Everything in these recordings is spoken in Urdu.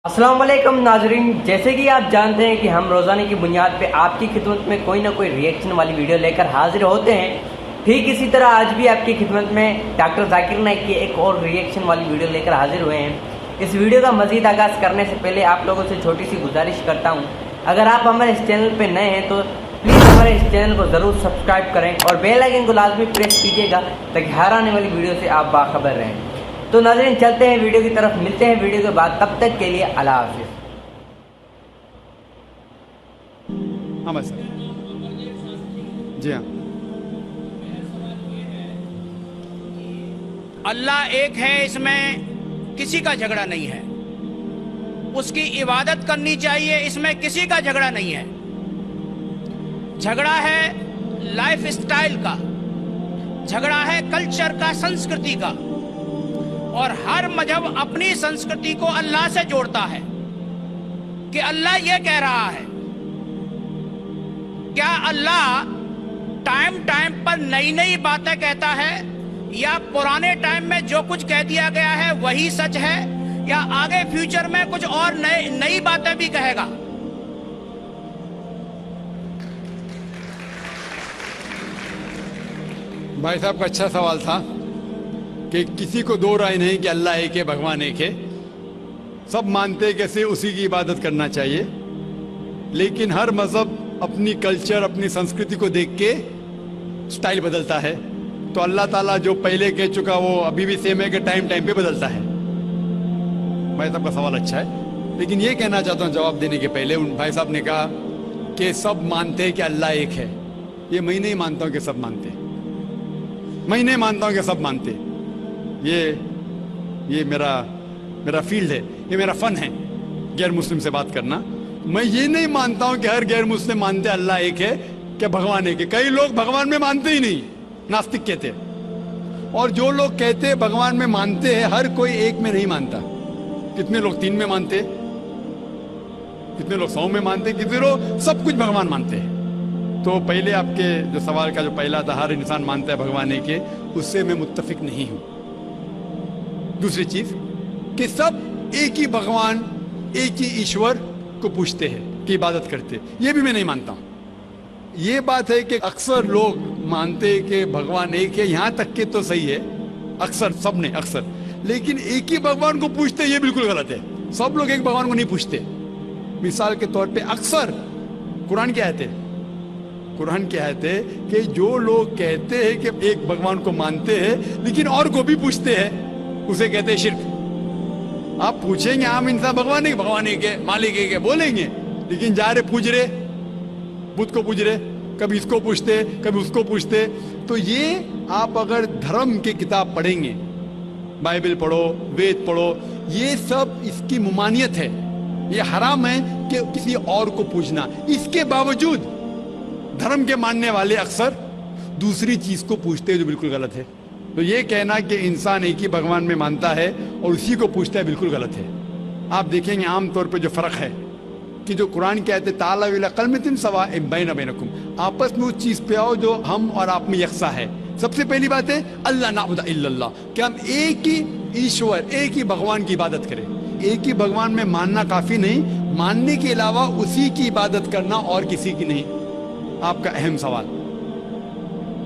السلام علیکم ناظرین، جیسے کہ آپ جانتے ہیں کہ ہم روزانہ کی بنیاد پہ آپ کی خدمت میں کوئی نہ کوئی ریئیکشن والی ویڈیو لے کر حاضر ہوتے ہیں۔ ٹھیک اسی طرح آج بھی آپ کی خدمت میں ڈاکٹر ذاکر نائک کی ایک اور ریئیکشن والی ویڈیو لے کر حاضر ہوئے ہیں۔ اس ویڈیو کا مزید آغاز کرنے سے پہلے آپ لوگوں سے چھوٹی سی گزارش کرتا ہوں، اگر آپ ہمارے اس چینل پہ نئے ہیں تو پلیز ہمارے اس چینل کو ضرور سبسکرائب کریں اور بیل آئیکن کو لازمی پریس کیجیے گا تاکہ ہر آنے والی ویڈیو سے آپ باخبر رہیں۔ تو ناظرین چلتے ہیں ویڈیو کی طرف، ملتے ہیں ویڈیو کے بعد، تب تک کے لیے اللہ حافظ۔ ہاں بھائی صاحب، جی ہاں، اللہ ایک ہے، اس میں کسی کا جھگڑا نہیں ہے۔ اس کی عبادت کرنی چاہیے، اس میں کسی کا جھگڑا نہیں ہے۔ جھگڑا ہے لائف اسٹائل کا، جھگڑا ہے کلچر کا، سنسکرتی کا، اور ہر مذہب اپنی سنسکرتی کو اللہ سے جوڑتا ہے کہ اللہ یہ کہہ رہا ہے۔ کیا اللہ ٹائم پر نئی نئی باتیں کہتا ہے، یا پرانے ٹائم میں جو کچھ کہہ دیا گیا ہے وہی سچ ہے، یا آگے فیوچر میں کچھ اور نئی باتیں بھی کہے گا؟ بھائی صاحب کا اچھا سوال تھا کہ کسی کو دو رائے نہیں کہ اللہ ایک ہے، بھگوان ایک ہے، سب مانتے کیسے اسی کی عبادت کرنا چاہیے، لیکن ہر مذہب اپنی کلچر، اپنی سنسکرتی کو دیکھ کے سٹائل بدلتا ہے۔ تو اللہ تعالیٰ جو پہلے کہہ چکا وہ ابھی بھی سیم ہے کہ ٹائم پہ بدلتا ہے۔ بھائی صاحب کا سوال اچھا ہے، لیکن یہ کہنا چاہتا ہوں جواب دینے کے پہلے، ان بھائی صاحب نے کہا کہ سب مانتے ہیں کہ اللہ ایک ہے۔ یہ میں نہیں مانتا ہوں کہ سب مانتے، میں نہیں مانتا ہوں کہ سب مانتے۔ یہ میرا فیلڈ ہے، یہ میرا فن ہے، غیر مسلم سے بات کرنا۔ میں یہ نہیں مانتا ہوں کہ ہر غیر مسلم مانتے اللہ ایک ہے، کہ بھگوان ایک ہے۔ کئی لوگ بھگوان میں مانتے ہی نہیں، ناستک کہتے ہیں، اور جو لوگ کہتے ہیں بھگوان میں مانتے ہیں، ہر کوئی ایک میں نہیں مانتا۔ کتنے لوگ 3 میں مانتے، کتنے لوگ 100 میں مانتے، کتنے لوگ سب کچھ بھگوان مانتے ہیں۔ تو پہلے آپ کے جو سوال کا جو پہلا تھا، ہر انسان مانتا ہے بھگوان ایک ہے، اس سے میں متفق نہیں ہوں۔ دوسری چیز کہ سب ایک ہی بھگوان، ایک ہی ایشور کو پوچھتے ہیں کہ عبادت کرتے، یہ بھی میں نہیں مانتا ہوں۔ یہ بات ہے کہ اکثر لوگ مانتے کہ بھگوان ایک ہے، یہاں تک کہ تو صحیح ہے، اکثر، سب نے اکثر، لیکن ایک ہی بھگوان کو پوچھتے یہ بالکل غلط ہے۔ سب لوگ ایک بھگوان کو نہیں پوچھتے۔ مثال کے طور پہ اکثر قرآن کی آیت ہے کہ جو لوگ کہتے ہیں کہ ایک بھگوان کو مانتے ہیں لیکن اور کو بھی پوچھتے ہیں، اسے کہتے ہیں شرک۔ آپ پوچھیں گے عام انسان بھگوان ایک ہے، مالک ایک ہے بولیں گے، لیکن جا رہے پوچھ رہے، بدھ کو پوچھ رہے، کبھی اس کو پوچھتے، کبھی اس کو پوچھتے۔ تو یہ آپ اگر دھرم کی کتاب پڑھیں گے، بائبل پڑھو، وید پڑھو، یہ سب اس کی ممانعت ہے۔ یہ حرام ہے کہ کسی اور کو پوچھنا۔ اس کے باوجود دھرم کے ماننے والے اکثر دوسری چیز کو پوچھتے ہیں جو بالکل غلط ہے۔ تو یہ کہنا کہ انسان ایک ہی بھگوان میں مانتا ہے اور اسی کو پوچھتا ہے بالکل غلط ہے۔ آپ دیکھیں گے عام طور پہ جو فرق ہے کہ جو قرآن کہتے تعالیٰ الی کلمۃ سواء بین بینکم، آپس میں اس چیز پہ آؤ جو ہم اور آپ میں یکساں ہے۔ سب سے پہلی بات ہے اللہ نعبد الا اللہ، کہ ہم ایک ہی ایشور، ایک ہی بھگوان کی عبادت کریں۔ ایک ہی بھگوان میں ماننا کافی نہیں، ماننے کے علاوہ اسی کی عبادت کرنا اور کسی کی نہیں۔ آپ کا اہم سوال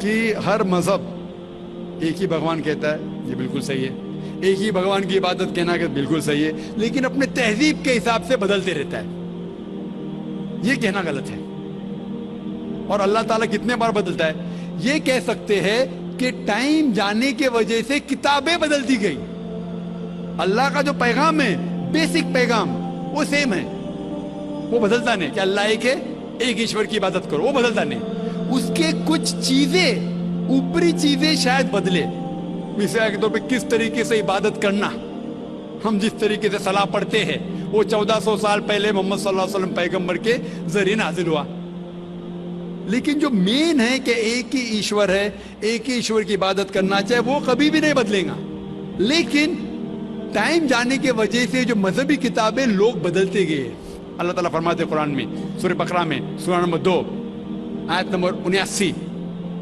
کہ ہر مذہب ایک ہی بھگوان کہتا ہے، یہ بالکل صحیح ہے۔ ایک ہی بھگوان کی عبادت کہنا کہ بالکل صحیح ہے، لیکن اپنے تہذیب کے حساب سے بدلتے رہتا ہے، یہ کہنا غلط ہے۔ اور اللہ تعالیٰ کتنے بار بدلتا ہے؟ یہ کہہ سکتے ہیں کہ ٹائم جانے کی وجہ سے کتابیں بدلتی گئی۔ اللہ کا جو پیغام ہے، بیسک پیغام، وہ سیم ہے، وہ بدلتا نہیں کہ اللہ ایک ہے، ایک ایشور کی عبادت کرو، وہ بدلتا نہیں۔ اس کے کچھ چیزیں، اوپری چیزیں شاید بدلے۔ مثال کے طور پہ کس طریقے سے عبادت کرنا، ہم جس طریقے سے صلاح پڑھتے ہیں وہ 1400 سال پہلے محمد صلی اللہ علیہ وسلم پیغمبر کے ذریعے نازل ہوا، لیکن جو مین ہے کہ ایک ہی ایشور ہے، ایک ہی ایشور کی عبادت کرنا چاہے، وہ کبھی بھی نہیں بدلے گا۔ لیکن ٹائم جانے کے وجہ سے جو مذہبی کتابیں لوگ بدلتے گئے۔ اللہ تعالیٰ فرماتے قرآن میں سورہ بقرہ میں سورہ نمبر 2 آیت نمبر 79،